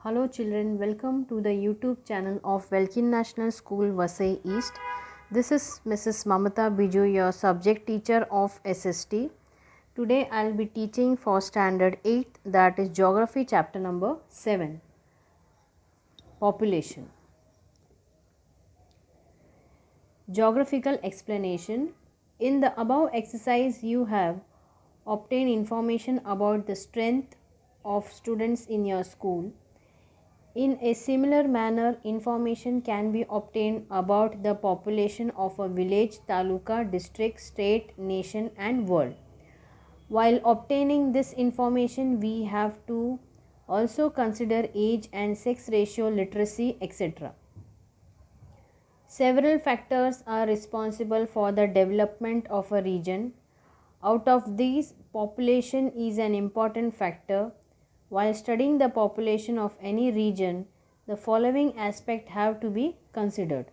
Hello children, welcome to the YouTube channel of Welkin National School, Vasai East. This is Mrs. Mamata Biju, your subject teacher of SST. Today I will be teaching for standard 8, that is geography chapter number 7, population. Geographical explanation. In the above exercise you have obtained information about the strength of students in your school. In a similar manner, information can be obtained about the population of a village, taluka, district, state, nation and world. While obtaining this information, we have to also consider age and sex ratio, literacy, etc. Several factors are responsible for the development of a region. Out of these, population is an important factor. While studying the population of any region, the following aspects have to be considered: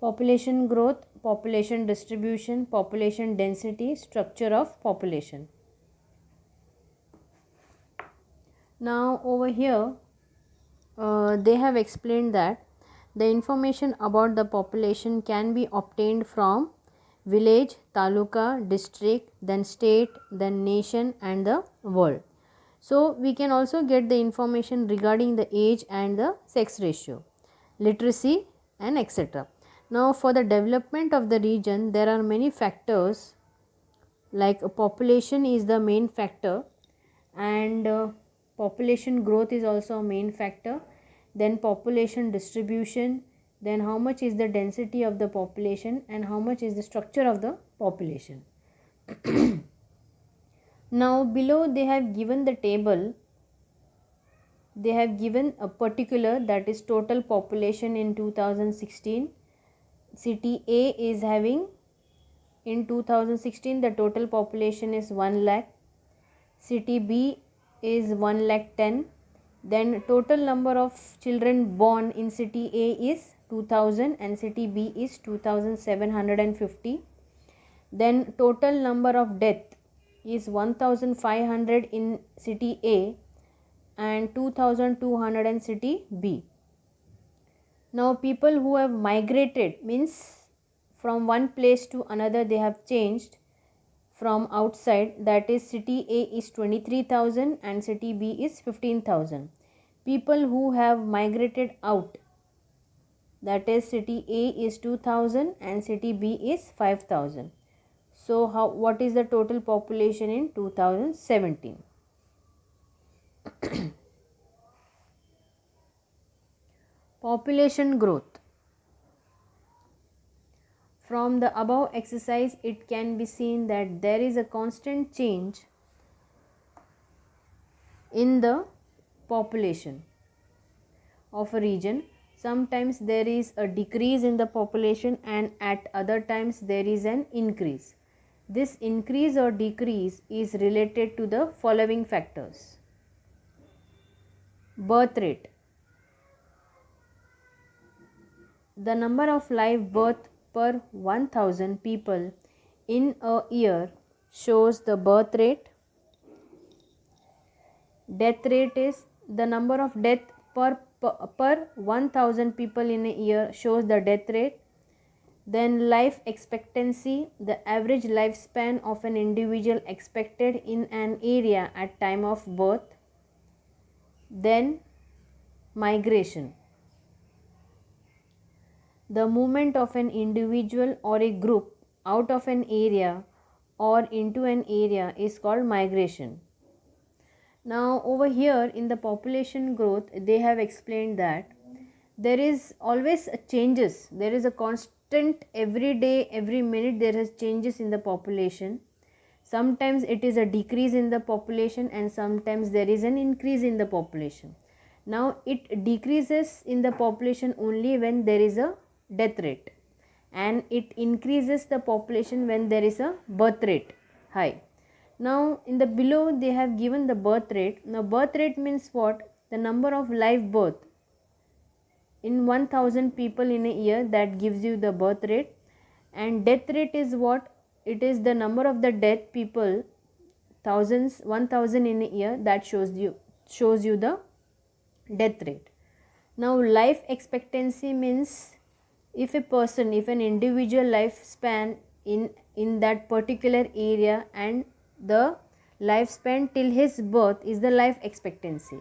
population growth, population distribution, population density, structure of population. Now over here they have explained that the information about the population can be obtained from village, taluka, district, then state, then nation and the world. So we can also get the information regarding the age and the sex ratio, literacy and etc. Now for the development of the region, there are many factors, like population is the main factor, and population growth is also a main factor, then population distribution, then how much is the density of the population and how much is the structure of the population. Now below they have given the table. They have given a particular, that is total population in 2016. City A is having, in 2016 the total population is 1 lakh. City B is 1 lakh 10. Then total number of children born in city A is 2000 and city B is 2750. Then total number of death is 1500 in city A and 2200 in city B. Now people who have migrated, means from one place to another they have changed from outside, that is city A is 23,000 and city B is 15,000. People who have migrated out, that is city A is 2000 and city B is 5,000. So what is the total population in 2017? Population growth. From the above exercise, it can be seen that there is a constant change in the population of a region. Sometimes there is a decrease in the population and at other times there is an increase. This increase or decrease is related to the following factors: birth rate. The number of live birth per 1000 people in a year shows the birth rate. Death rate is the number of death per 1000 people in a year shows the death rate. Then life expectancy, the average lifespan of an individual expected in an area at time of birth. Then migration, the movement of an individual or a group out of an area or into an area is called migration. Now over here in the population growth, they have explained that there is always a changes. There is a constant, every day, every minute there is changes in the population. Sometimes it is a decrease in the population and sometimes there is an increase in the population. Now it decreases in the population only when there is a death rate, and it increases the population when there is a birth rate high. Now in the below they have given the birth rate. Now birth rate means what? The number of live birth in 1000 people in a year, that gives you the birth rate. And death rate is what? It is the number of the dead people, thousands, 1000 in a year, that shows you the death rate. Now life expectancy means if an individual lifespan in that particular area, and the lifespan till his birth is the life expectancy.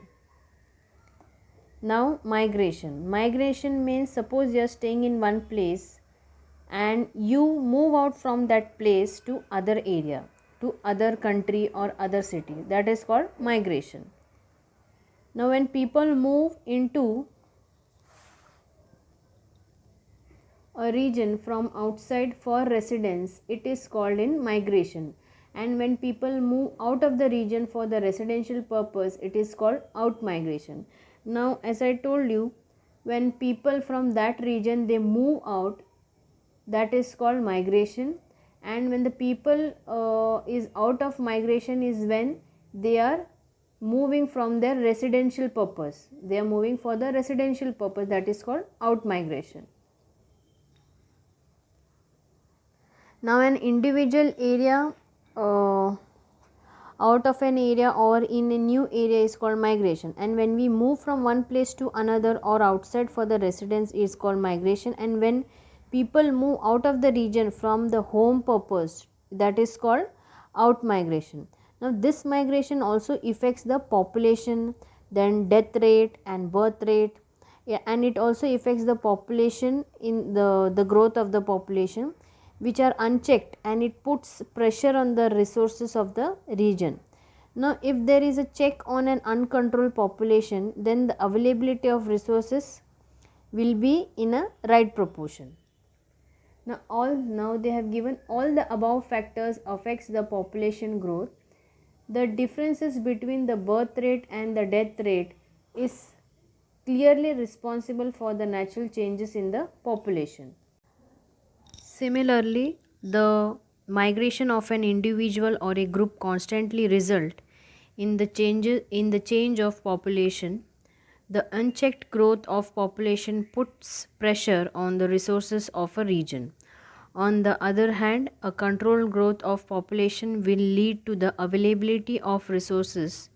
Now migration means suppose you are staying in one place and you move out from that place to other area, to other country or other city, that is called migration. Now when people move into a region from outside for residence, it is called in migration, and when people move out of the region for the residential purpose, it is called out migration. Now as I told you, when people from that region they move out, that is called migration, and when the people is out of migration is when they are moving from their residential purpose, they are moving for the residential purpose, that is called out migration. Now an individual area out of an area or in a new area is called migration, and when we move from one place to another or outside for the residence is called migration, and when people move out of the region from the home purpose, that is called out migration. Now this migration also affects the population, then death rate and birth rate, and it also affects the population in the growth of the population, which are unchecked, and it puts pressure on the resources of the region. Now if there is a check on an uncontrolled population, then the availability of resources will be in a right proportion. Now they have given all the above factors affects the population growth. The differences between the birth rate and the death rate is clearly responsible for the natural changes in the population. Similarly, the migration of an individual or a group constantly result in the change of population. The unchecked growth of population puts pressure on the resources of a region. On the other hand, a controlled growth of population will lead to the availability of resources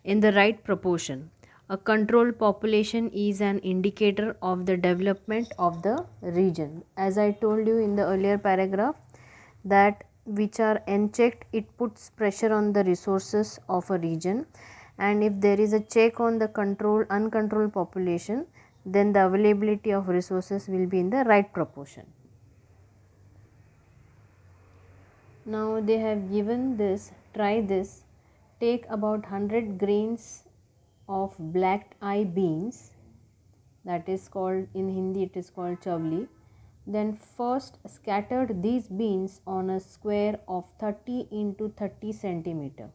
in the right proportion. A controlled population is an indicator of the development of the region. As I told you in the earlier paragraph, that which are unchecked, it puts pressure on the resources of a region, and if there is a check on the uncontrolled population, then the availability of resources will be in the right proportion. Now they have given this, try this, take about 100 grains of black eye beans, that is called in Hindi it is called chavli. Then first scattered these beans on a square of 30 into 30 centimeter.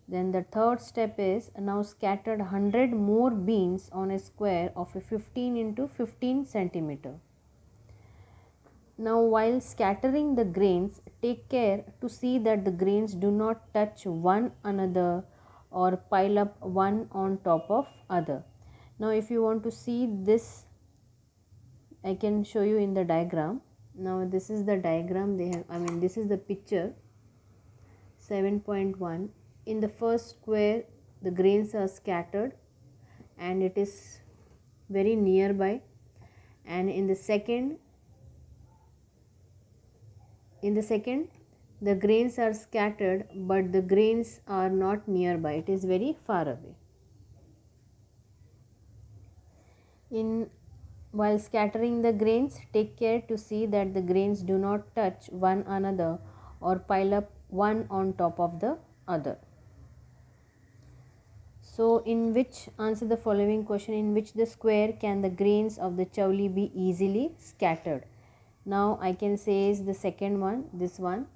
Then the third step is now scattered 100 more beans on a square of a 15 into 15 centimeter. Now while scattering the grains, take care to see that the grains do not touch one another or pile up one on top of other. Now if you want to see this, I can show you in the diagram. Now this is the diagram they have, this is the picture 7.1. In the first square the grains are scattered and it is very nearby, and in the second the grains are scattered but the grains are not nearby, it is very far away. While scattering the grains, take care to see that the grains do not touch one another or pile up one on top of the other. So answer the following question: in which the square can the grains of the chavli be easily scattered? Now I can say is the second one, this one.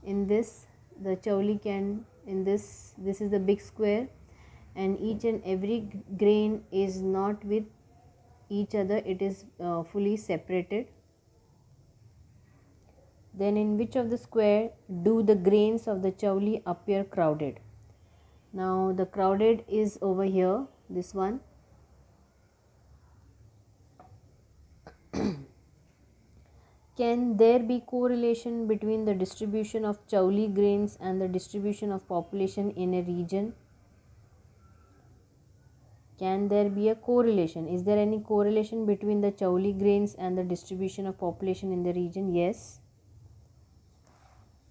In this the chavli can, this is the big square, and each and every grain is not with each other, it is fully separated. Then in which of the square do the grains of the chavli appear crowded? Now the crowded is over here, this one. Can there be correlation between the distribution of chavli grains and the distribution of population in a region? Can there be a correlation? Is there any correlation between the Chauli grains and the distribution of population in the region? Yes,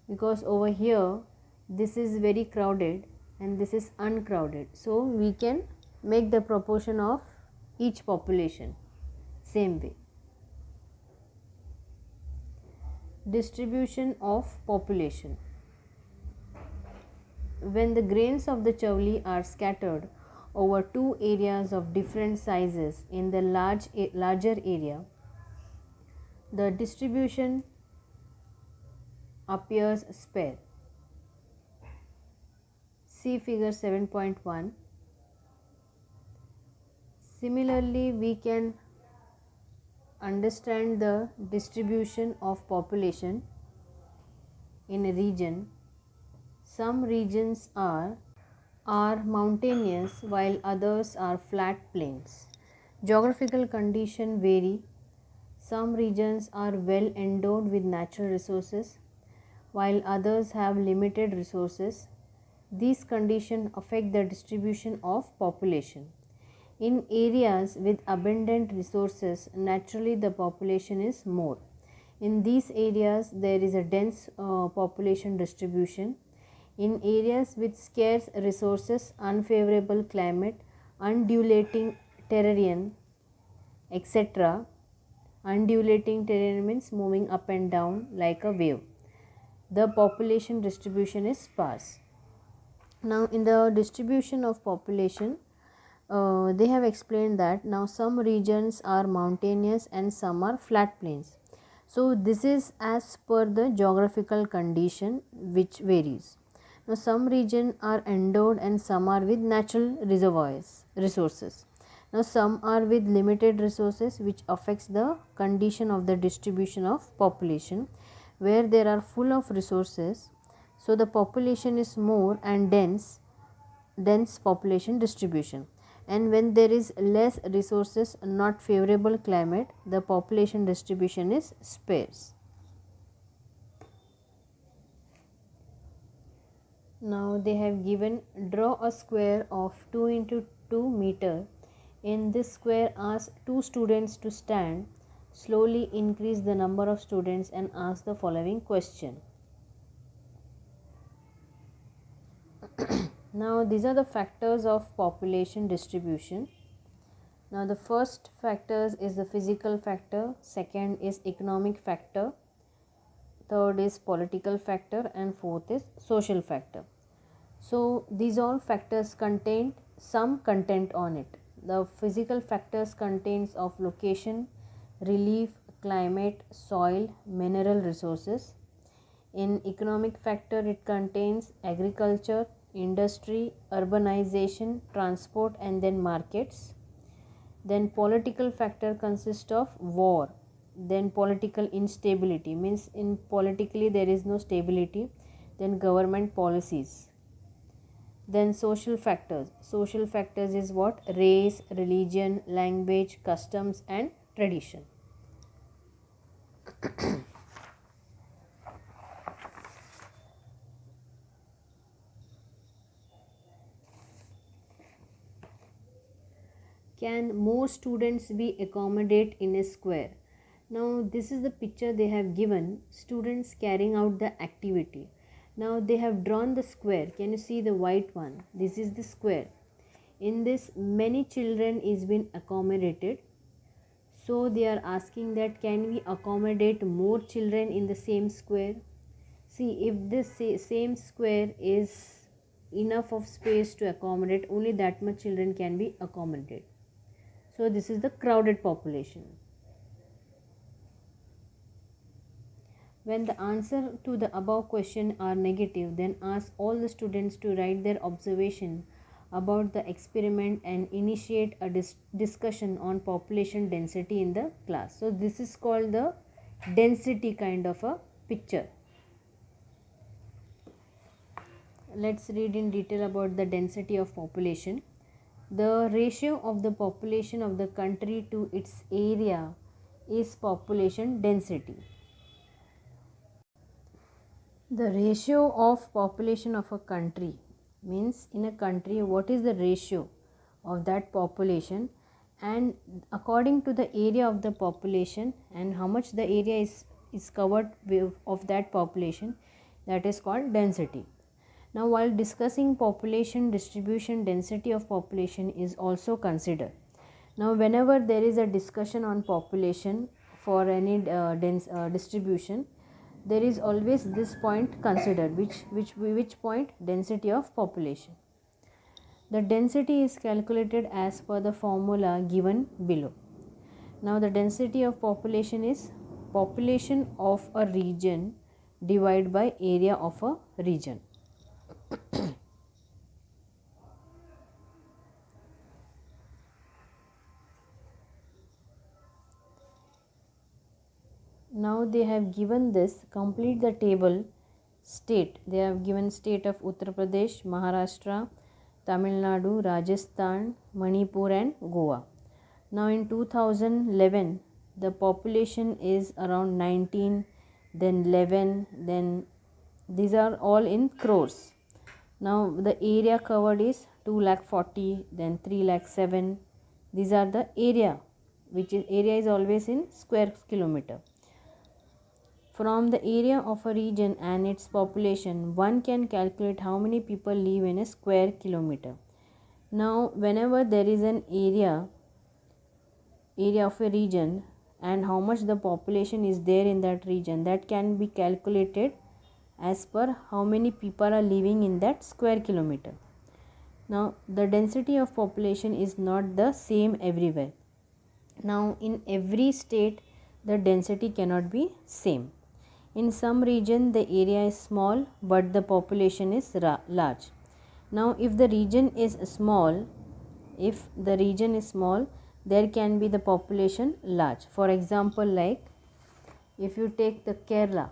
because over here this is very crowded and this is uncrowded, so we can make the proportion of each population same way. Distribution of population. When the grains of the Chauli are scattered over two areas of different sizes in the larger area, the distribution appears spare. See figure 7.1. Similarly, we can understand the distribution of population in a region. Some regions are mountainous while others are flat plains. Geographical conditions vary. Some regions are well endowed with natural resources while others have limited resources. These conditions affect the distribution of population. In areas with abundant resources, naturally the population is more. In these areas, there is a dense population distribution. In areas with scarce resources, unfavorable climate, undulating terrain, etc. Undulating terrain means moving up and down like a wave. The population distribution is sparse. Now, in the distribution of population, they have explained that now some regions are mountainous and some are flat plains. So, this is as per the geographical condition which varies. Now, some regions are endowed and some are with natural resources. Now, some are with limited resources which affects the condition of the distribution of population. Where there are full of resources, so the population is more and dense population distribution, and when there is less resources, not favorable climate, the population distribution is sparse. Now they have given, draw a square of 2 into 2 meter. In this square, ask two students to stand. Slowly increase the number of students and ask the following question. Now these are the factors of population distribution. Now the first factors is the physical factor, second is economic factor, third is political factor, and fourth is social factor. So these all factors contain some content on it. The physical factors contains of location, relief, climate, soil, mineral resources. In economic factor, it contains agriculture, industry, urbanization, transport, and then markets. Then political factor consists of war, then political instability, means in politically there is no stability, then government policies. Then social factors is what? Race, religion, language, customs, and tradition. Can more students be accommodated in a square? Now this is the picture they have given, students carrying out the activity. Now they have drawn the square. Can you see the white one? This is the square. In this, many children is been accommodated. So they are asking that can we accommodate more children in the same square? See, if this same square is enough of space to accommodate, only that much children can be accommodated. So this is the crowded population. When the answer to the above question are negative, then ask all the students to write their observation about the experiment and initiate a discussion on population density in the class. So this is called the density kind of a picture. Let's read in detail about the density of population. The ratio of the population of the country to its area is population density. The ratio of population of a country means in a country what is the ratio of that population, and according to the area of the population and how much the area is covered of that population, that is called density. Now, while discussing population distribution, density of population is also considered. Now, whenever there is a discussion on population for any distribution, there is always this point considered, which point? Density of population. The density is calculated as per the formula given below. Now, the density of population is population of a region divided by area of a region. Now they have given this, complete the table state. They have given state of Uttar Pradesh, Maharashtra, Tamil Nadu, Rajasthan, Manipur and Goa. Now in 2011 the population is around 19, then 11, then these are all in crores. Now the area covered is 2,40,000, then 3,07,000. These are the area, which is area is always in square kilometer. From the area of a region and its population, one can calculate how many people live in a square kilometer. Now, whenever there is an area of a region and how much the population is there in that region, that can be calculated as per how many people are living in that square kilometer. Now, the density of population is not the same everywhere. Now, in every state, the density cannot be same. In some region the area is small but the population is large. Now if the region is small, there can be the population large. For example, like if you take the Kerala,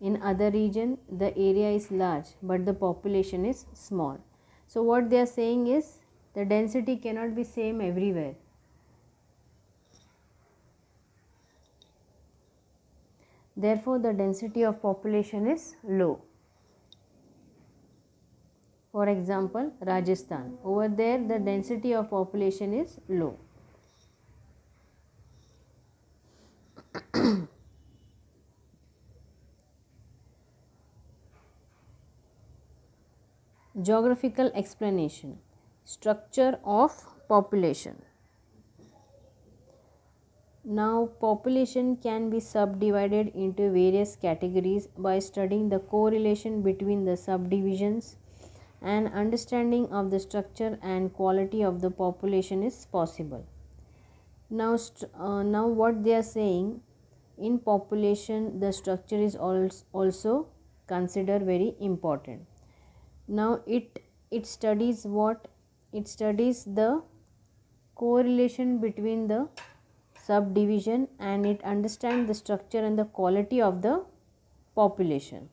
in other region the area is large but the population is small. So what they are saying is the density cannot be same everywhere. Therefore, the density of population is low. For example, Rajasthan, over there the density of population is low. Geographical explanation. Structure of population. Now, population can be subdivided into various categories by studying the correlation between the subdivisions, and understanding of the structure and quality of the population is possible. Now, what they are saying, in population the structure is also considered very important. Now, it studies what? It studies the correlation between the subdivision and it understands the structure and the quality of the population.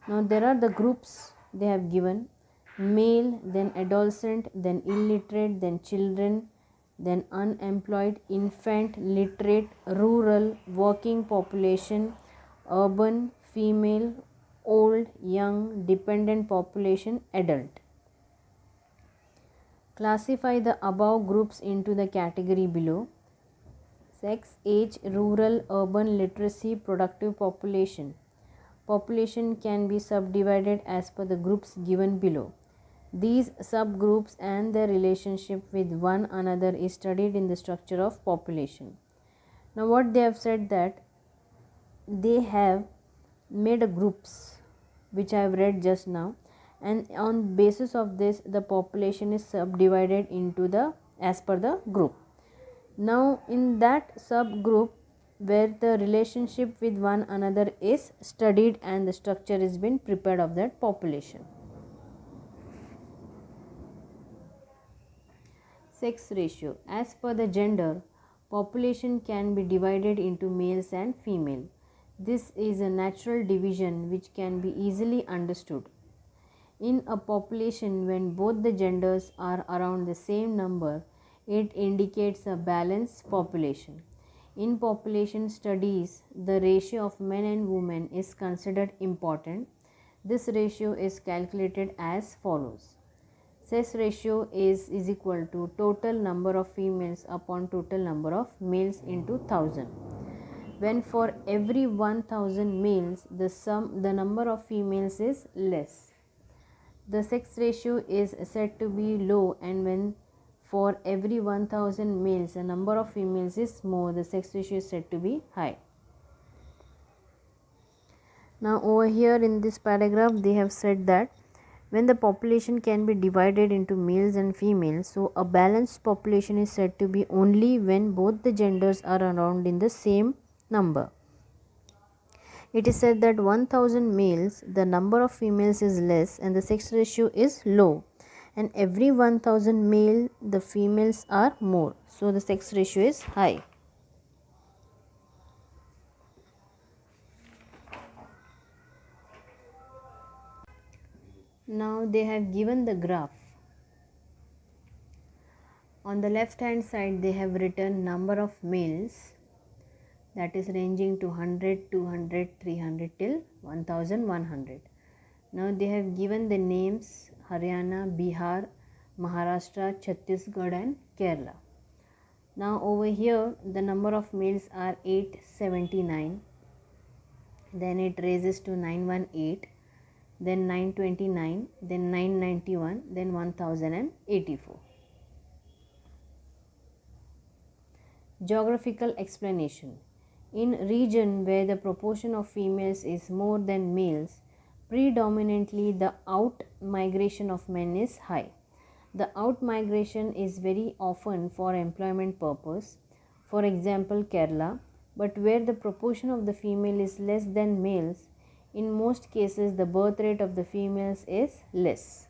Now there are the groups they have given: male, then adolescent, then illiterate, then children, then unemployed, infant, literate, rural, working population, urban, female, old, young, dependent population, adult. Classify the above groups into the category below: sex, age, rural, urban, literacy, productive population. Population can be subdivided as per the groups given below. These subgroups and their relationship with one another is studied in the structure of population. Now what they have said, that they have made a groups which I have read just now, and on basis of this the population is subdivided into the as per the group. Now in that subgroup where the relationship with one another is studied and the structure is been prepared of that population. Sex ratio. As per the gender, population can be divided into males and female. This is a natural division which can be easily understood. In a population when both the genders are around the same number, it indicates a balanced population. In population studies, the ratio of men and women is considered important. This ratio is calculated as follows: sex ratio is equal to total number of females upon total number of males into 1000. When for every 1000 males the number of females is less, the sex ratio is said to be low, and when for every 1000 males the number of females is more, the sex ratio is said to be high. Now over here in this paragraph they have said that when the population can be divided into males and females, so a balanced population is said to be only when both the genders are around in the same number. It is said that 1000 males, the number of females is less and the sex ratio is low, and every 1000 male the females are more, so the sex ratio is high. Now they have given the graph. On the left hand side they have written number of males, that is ranging to 100, 200, 300 till 1100. Now they have given the names Haryana, Bihar, Maharashtra, Chhattisgarh and Kerala. Now over here the number of males are 879, then it raises to 918, then 929, then 991, then 1084. Geographical explanation. In region where the proportion of females is more than males, predominantly the out migration of men is high. The out migration is very often for employment purpose, for example Kerala, but where the proportion of the female is less than males, in most cases the birth rate of the females is less.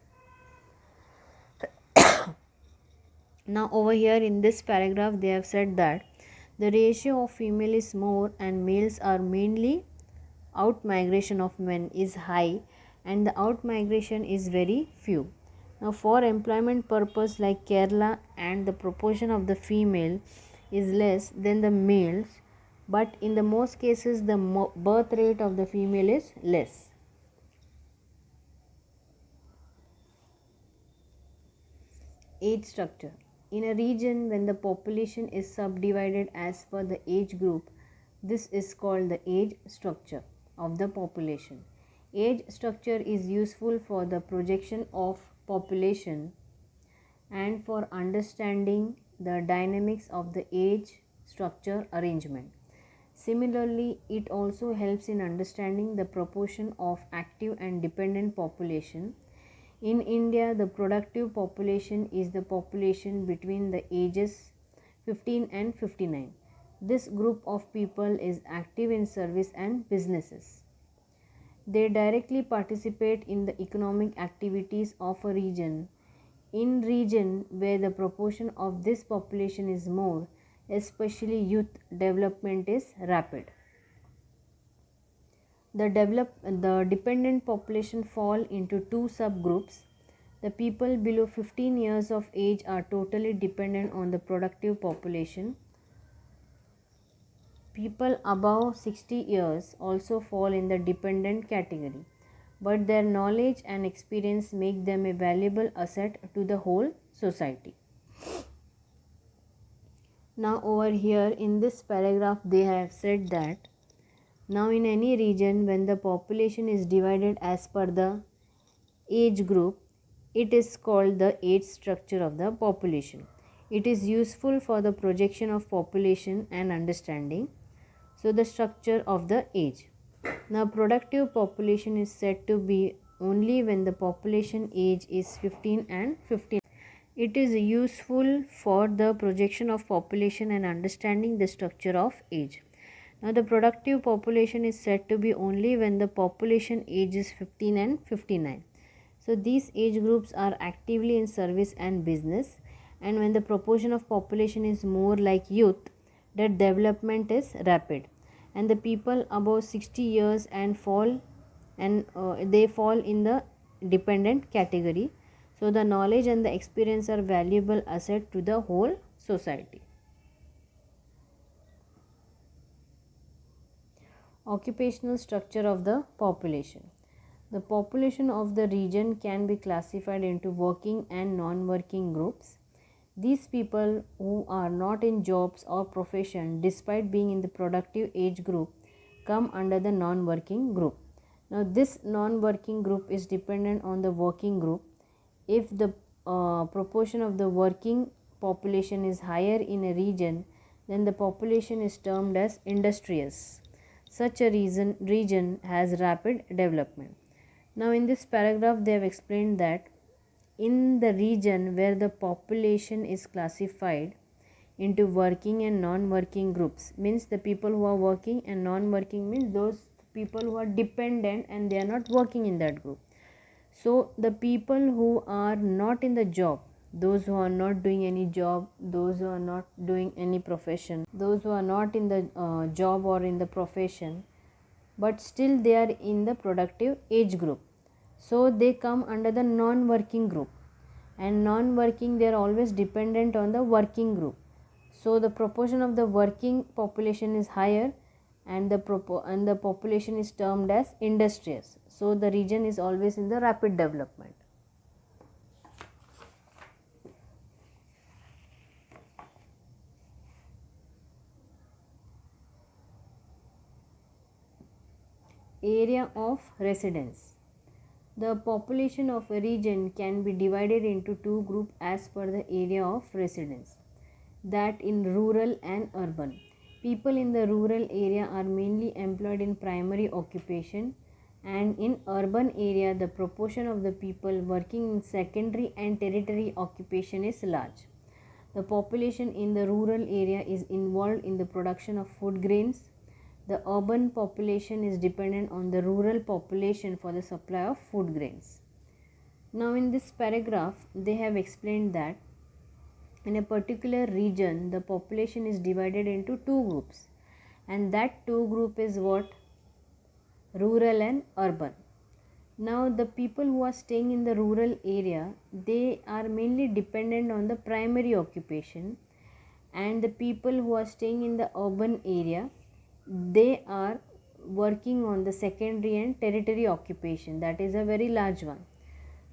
Now over here in this paragraph they have said that the ratio of female is more and males are mainly out migration of men is high and the out migration is very few. Now for employment purpose like Kerala, and the proportion of the female is less than the males, but in the most cases the birth rate of the female is less. Age structure. In a region when the population is subdivided as per the age group, this is called the age structure of the population. Age structure is useful for the projection of population and for understanding the dynamics of the age structure arrangement. Similarly, it also helps in understanding the proportion of active and dependent population. In India, the productive population is the population between the ages 15 and 59. This group of people is active in service and businesses. They directly participate in the economic activities of a region. In region where the proportion of this population is more, especially youth, development is rapid. The dependent population fall into two subgroups. The people below 15 years of age are totally dependent on the productive population. People above 60 years also fall in the dependent category, but their knowledge and experience make them a valuable asset to the whole society. Now over here in this paragraph they have said that now in any region when the population is divided as per the age group, it is called the age structure of the population. It is useful for the projection of population and understanding. So the structure of the age. Now productive population is said to be only when the population age is 15 and 59. It is useful for the projection of population and understanding the structure of age. Now the productive population is said to be only when the population age is 15 and 59. So these age groups are actively in service and business, and when the proportion of population is more like youth, that development is rapid, and the people above 60 years and they fall in the dependent category. So the knowledge and the experience are valuable asset to the whole society. Occupational structure of the population. The population of the region can be classified into working and non-working groups. These people who are not in jobs or profession despite being in the productive age group come under the non-working group. Now this non-working group is dependent on the working group. If the proportion of the working population is higher in a region, then the population is termed as industrious. Such a region has rapid development. Now in this paragraph they have explained that in the region where the population is classified into working and non-working groups, means the people who are working, and non-working means those people who are dependent and they are not working in that group. So the people who are not in the job, those who are not doing any job, those who are not doing any profession, those who are not in the job or in the profession, but still they are in the productive age group, so they come under the non-working group. And non-working, they are always dependent on the working group, so the proportion of the working population is higher, and the population is termed as industrious, so the region is always in the rapid development. Area of residence. The population of a region can be divided into two groups as per the area of residence, that in rural and urban. People in the rural area are mainly employed in primary occupation, and in urban area the proportion of the people working in secondary and tertiary occupation is large. The population in the rural area is involved in the production of food grains. The urban population is dependent on the rural population for the supply of food grains. Now in this paragraph they have explained that in a particular region the population is divided into two groups, and that two group is what? Rural and urban. Now the people who are staying in the rural area, they are mainly dependent on the primary occupation, and the people who are staying in the urban area, they are working on the secondary and tertiary occupation, that is a very large one.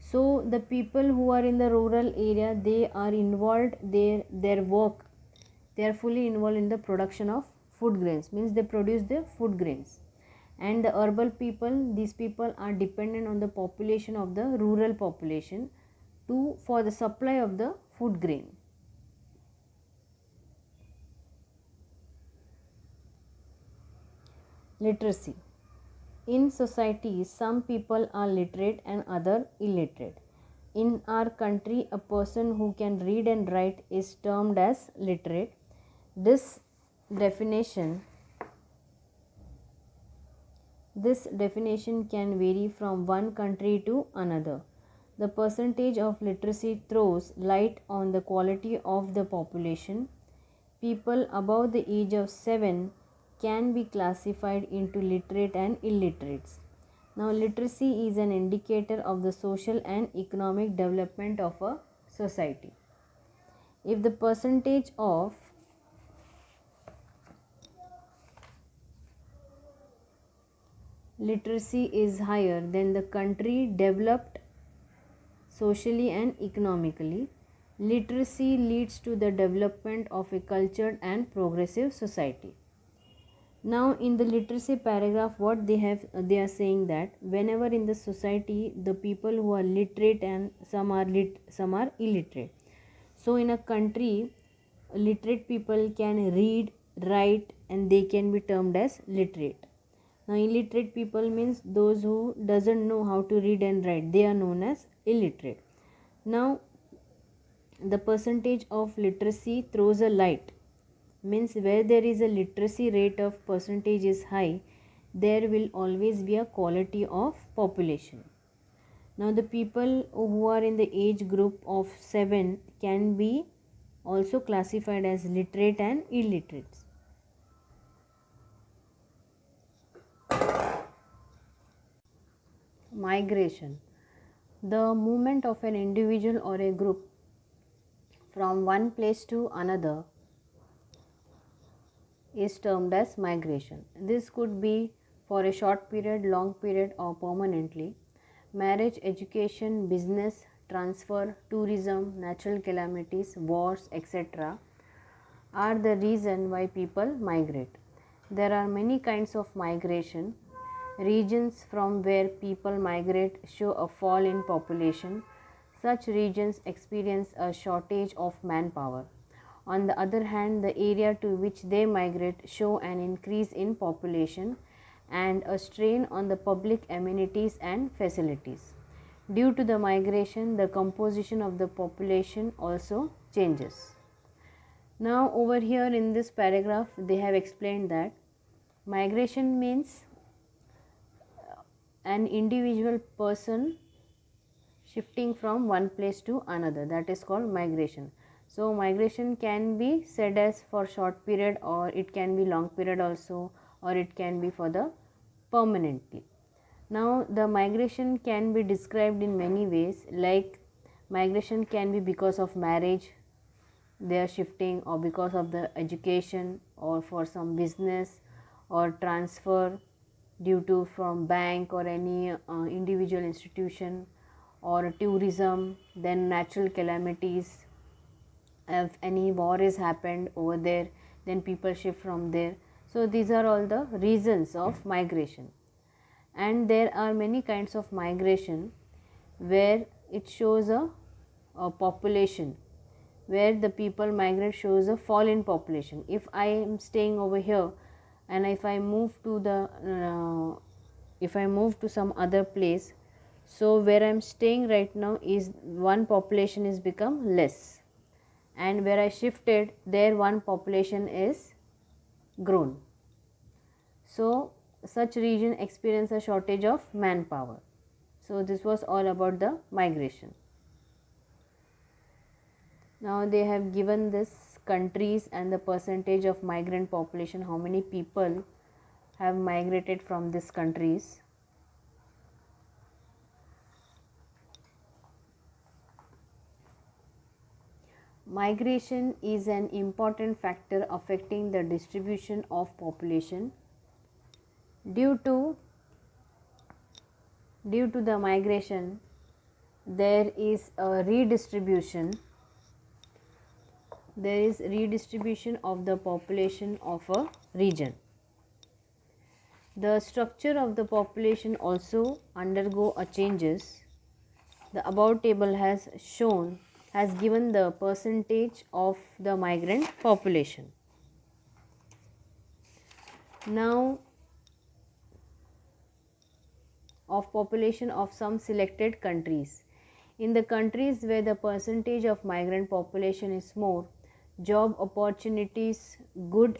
So the people who are in the rural area, they are involved, their work, they are fully involved in the production of food grains, means they produce the food grains. And the urban people, these people are dependent on the population of the rural population for the supply of the food grain. Literacy. In society, some people are literate and other illiterate. In our country, a person who can read and write is termed as literate. This definition can vary from one country to another. The percentage of literacy throws light on the quality of the population. People above the age of 7 can be classified into literate and illiterates. Now, literacy is an indicator of the social and economic development of a society. If the percentage of literacy is higher, then the country developed socially and economically. Literacy leads to the development of a cultured and progressive society. Now in the literacy paragraph, what they are saying that whenever in the society the people who are literate and some are illiterate. So in a country, literate people can read, write, and they can be termed as literate. Now illiterate people means those who doesn't know how to read and write, they are known as illiterate. Now the percentage of literacy throws a light, means where there is a literacy rate of percentage is high, there will always be a quality of population. Now the people who are in the age group of 7 can be also classified as literate and illiterates. Migration. The movement of an individual or a group from one place to another is termed as migration. This could be for a short period, long period, or permanently. Marriage, education, business, transfer, tourism, natural calamities, wars, etc. are the reason why people migrate. There are many kinds of migration. Regions from where people migrate show a fall in population. Such regions experience a shortage of manpower. On the other hand, the area to which they migrate show an increase in population and a strain on the public amenities and facilities. Due to the migration, the composition of the population also changes. Now over here in this paragraph they have explained that migration means an individual person shifting from one place to another, that is called migration. So migration can be said as for short period, or it can be long period also, or it can be for the permanently. Now the migration can be described in many ways, like migration can be because of marriage, they are shifting, or because of the education, or for some business, or transfer due to from bank or any individual institution, or tourism, then natural calamities, if any war is happened over there, then people shift from there. So these are all the reasons of migration. And there are many kinds of migration where it shows a population, where the people migrate shows a fall in population. If I am staying over here and if I move to some other place, so where I am staying right now is one population is become less, and where I shifted there one population is grown. So such region experience a shortage of manpower. So this was all about the migration. Now they have given this countries and the percentage of migrant population, how many people have migrated from these countries. Migration is an important factor affecting the distribution of population. Due to the migration, there is a redistribution. There is redistribution of the population of a region. The structure of the population also undergo a changes. The above table has given the percentage of the migrant population. Now, of population of some selected countries. In the countries where the percentage of migrant population is more, job opportunities, good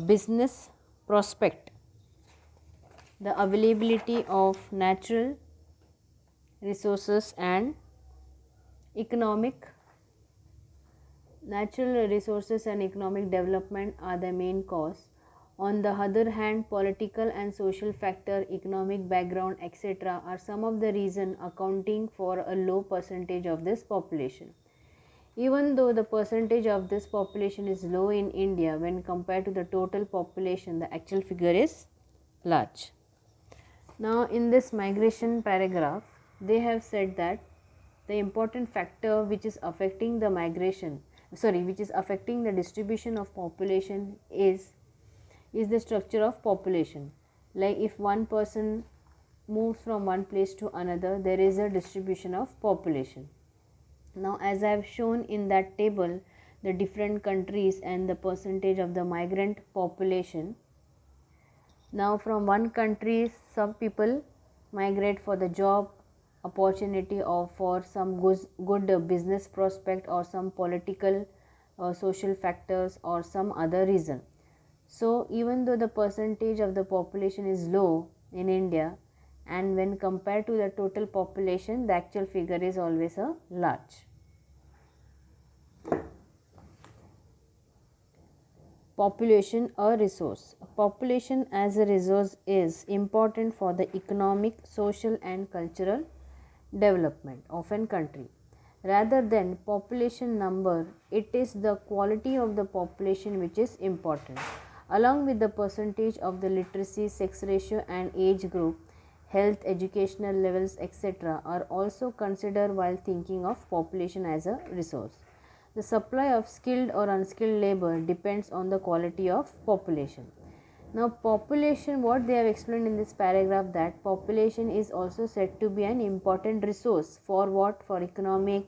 business prospect, the availability of natural resources and economic development are the main cause. On the other hand, political and social factor, economic background, etc. are some of the reasons accounting for a low percentage of this population. Even though the percentage of this population is low in India, when compared to the total population, the actual figure is large. Now in this migration paragraph, they have said that the important factor which is affecting the distribution of population is the structure of population. Like if one person moves from one place to another, there is a distribution of population. Now as I have shown in that table the different countries and the percentage of the migrant population. Now from one country some people migrate for the job opportunity or for some good business prospect or some political or social factors or some other reason. So even though the percentage of the population is low in India, and when compared to the total population, the actual figure is always a large. Population a resource. Population as a resource is important for the economic, social and cultural development of a country. Rather than population number, it is the quality of the population which is important. Along with the percentage of the literacy, sex ratio and age group, health, educational levels, etc. are also considered while thinking of population as a resource. The supply of skilled or unskilled labor depends on the quality of population. Now population, what they have explained in this paragraph, that population is also said to be an important resource for what? For economic,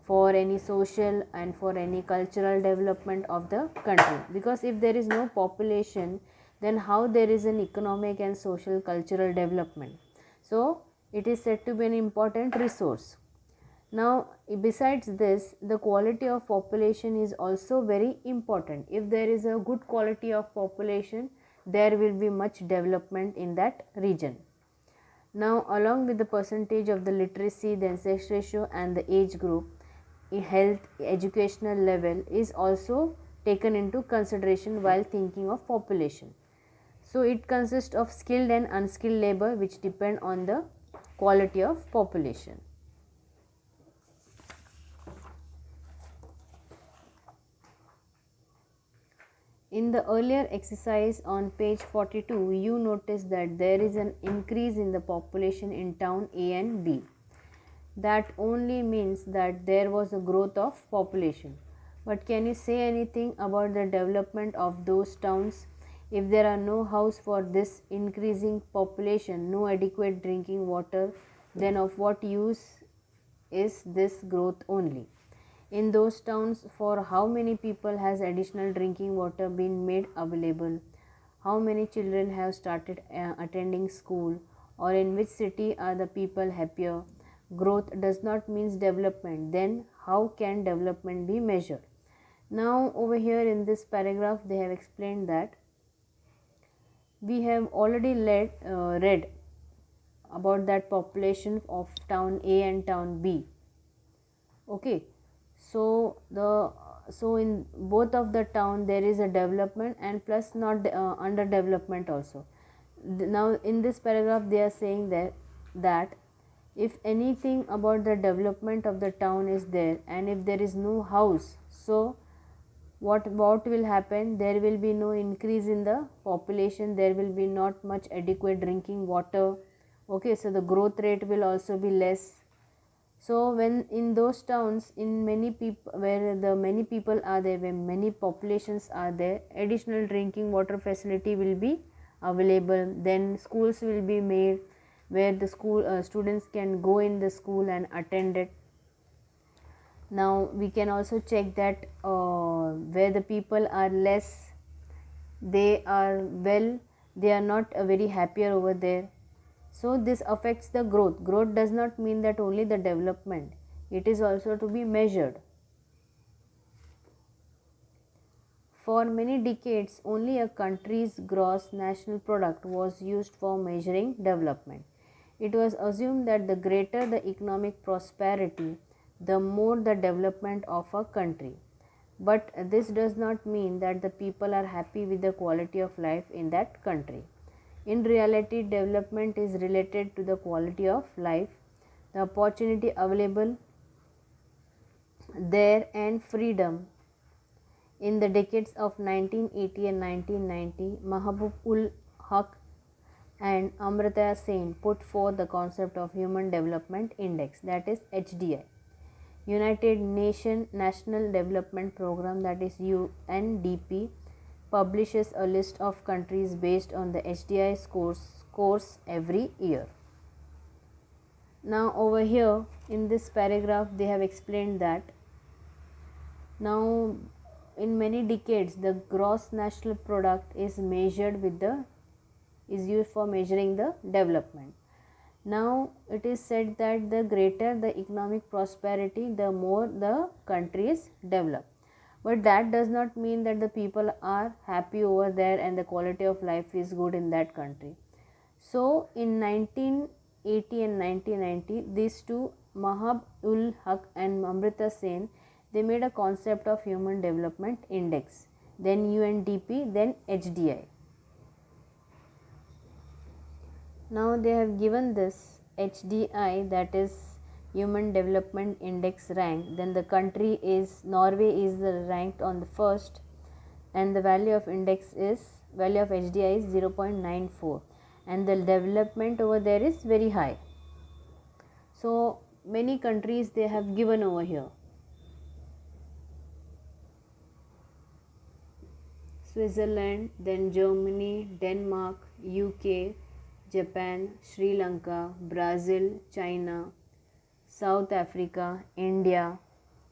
for any social and for any cultural development of the country. Because if there is no population, then how there is an economic and social cultural development? So it is said to be an important resource. Now besides this, the quality of population is also very important. If there is a good quality of population, there will be much development in that region. Now along with the percentage of the literacy, the sex ratio and the age group, health, educational level is also taken into consideration while thinking of population. So it consists of skilled and unskilled labor which depend on the quality of population. In the earlier exercise on page 42, you notice that there is an increase in the population in town A and B. That only means that there was a growth of population. But can you say anything about the development of those towns? If there are no house for this increasing population, no adequate drinking water, then of what use is this growth only? In those towns, for how many people has additional drinking water been made available? How many children have started attending school? Or in which city are the people happier? Growth does not mean development. Then how can development be measured? Now over here in this paragraph they have explained that we have already read about that population of town A and town B. Okay, so in both of the town there is a development and plus not underdevelopment also. Now in this paragraph they are saying that if anything about the development of the town is there, and if there is no house, so what will happen? There will be no increase in the population, there will be not much adequate drinking water. Okay, so the growth rate will also be less. So when in those towns, in many people, where the many people are there, where many populations are there, additional drinking water facility will be available. Then schools will be made where the school students can go in the school and attend it. Now we can also check that where the people are less, they are they are not very happier over there. So this affects the growth. Growth does not mean that only the development, it is also to be measured. For many decades, only a country's gross national product was used for measuring development. It was assumed that the greater the economic prosperity, the more the development of a country. But this does not mean that the people are happy with the quality of life in that country. In reality, development is related to the quality of life, the opportunity available there, and freedom. In the decades of 1980 and 1990, Mahabub-ul-Haq and Amartya Sen put forth the concept of Human Development Index, that is HDI. United Nations National Development Program, that is UNDP, publishes a list of countries based on the HDI scores every year. Now over here in this paragraph they have explained that now in many decades the gross national product is measured with is used for measuring the development. Now it is said that the greater the economic prosperity, the more the country is developed. But that does not mean that the people are happy over there and the quality of life is good in that country. So in 1980 and 1990, these two, Mahab-ul-Haq and Amartya Sen, they made a concept of Human Development Index, then UNDP, then HDI. Now they have given this HDI, that is Human Development Index rank. Then the country is Norway is ranked on the first, and the value of HDI is 0.94, and the development over there is very high. So many countries they have given over here. Switzerland, then Germany, Denmark, UK, Japan, Sri Lanka, Brazil, China, South Africa, India.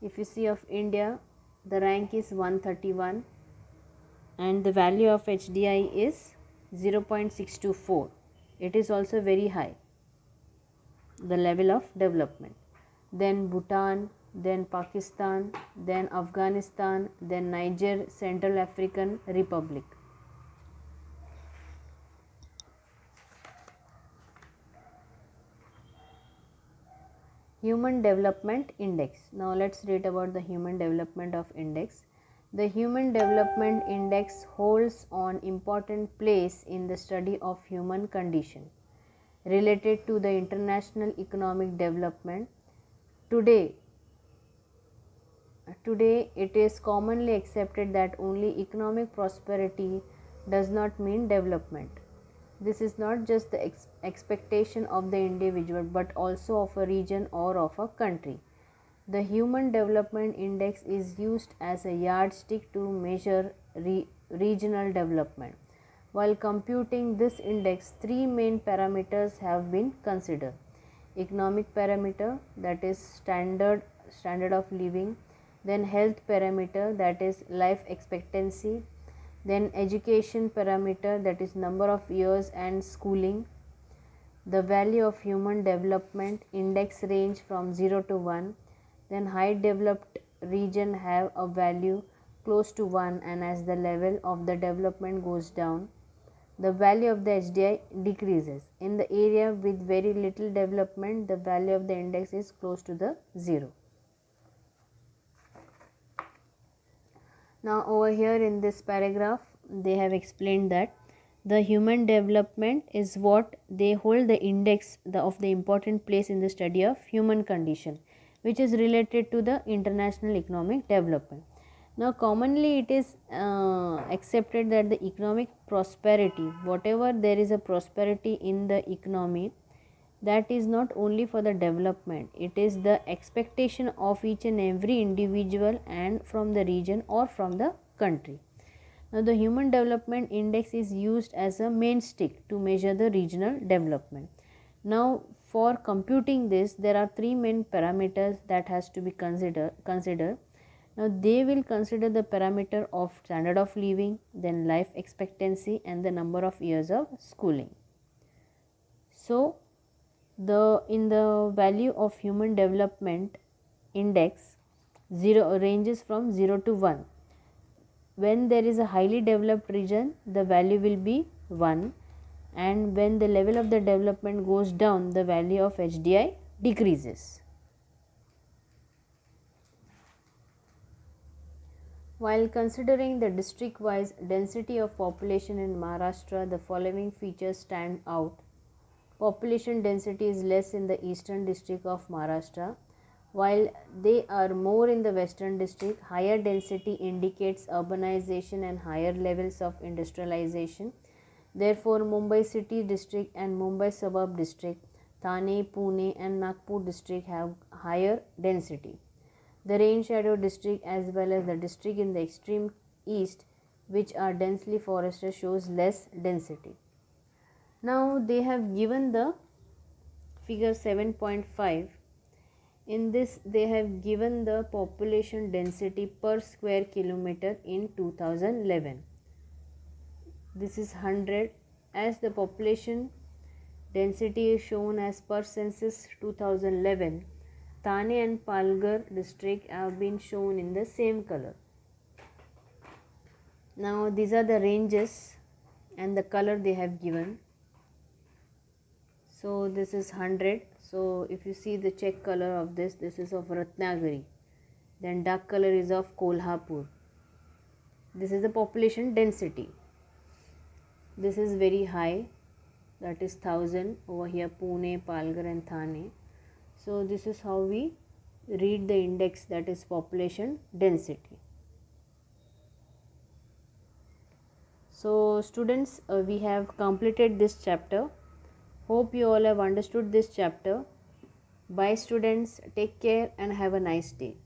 If you see of India, the rank is 131 and the value of HDI is 0.624. It is also very high, the level of development. Then Bhutan, then Pakistan, then Afghanistan, then Niger, Central African Republic. Human Development Index. Now let's read about the Human Development of Index. The Human Development Index holds an important place in the study of human condition related to the international economic development. Today it is commonly accepted that only economic prosperity does not mean development. This is not just the expectation of the individual but also of a region or of a country. The Human Development Index is used as a yardstick to measure regional development. While computing this index, three main parameters have been considered. Economic parameter, that is standard of living, then health parameter, that is life expectancy, then education parameter, that is number of years and schooling. The value of Human Development Index range from 0 to 1. Then high developed region have a value close to 1, and as the level of the development goes down, the value of the HDI decreases. In the area with very little development, the value of the index is close to the 0. Now over here in this paragraph, they have explained that the human development is what they hold the index of the important place in the study of human condition, which is related to the international economic development. Now commonly it is accepted that the economic prosperity, whatever there is a prosperity in the economy, that is not only for the development, it is the expectation of each and every individual and from the region or from the country. Now the Human Development Index is used as a main stick to measure the regional development. Now for computing this, there are three main parameters that has to be considered. Now they will consider the parameter of standard of living, then life expectancy and the number of years of schooling. So in the value of Human Development Index, 0 ranges from 0 to 1. When there is a highly developed region, the value will be 1, and when the level of the development goes down, the value of HDI decreases. While considering the district-wise density of population in Maharashtra, the following features stand out. Population density is less in the eastern district of Maharashtra, while they are more in the western district. Higher density indicates urbanization and higher levels of industrialization. Therefore, Mumbai city district and Mumbai suburb district, Thane, Pune and Nagpur district have higher density. The rain shadow district as well as the district in the extreme east, which are densely forested, shows less density. Now they have given the figure 7.5. In this they have given the population density per square kilometer in 2011. This is 100, as the population density is shown as per census 2011. Thane and Palghar district have been shown in the same color. Now these are the ranges and the color they have given. So this is 100. So if you see the check color of this is of Ratnagiri. Then dark color is of Kolhapur. This is the population density. This is very high, that is 1000. Over here Pune, Palghar and Thane. So this is how we read the index, that is population density. So students, we have completed this chapter. Hope you all have understood this chapter. Bye students, take care and have a nice day.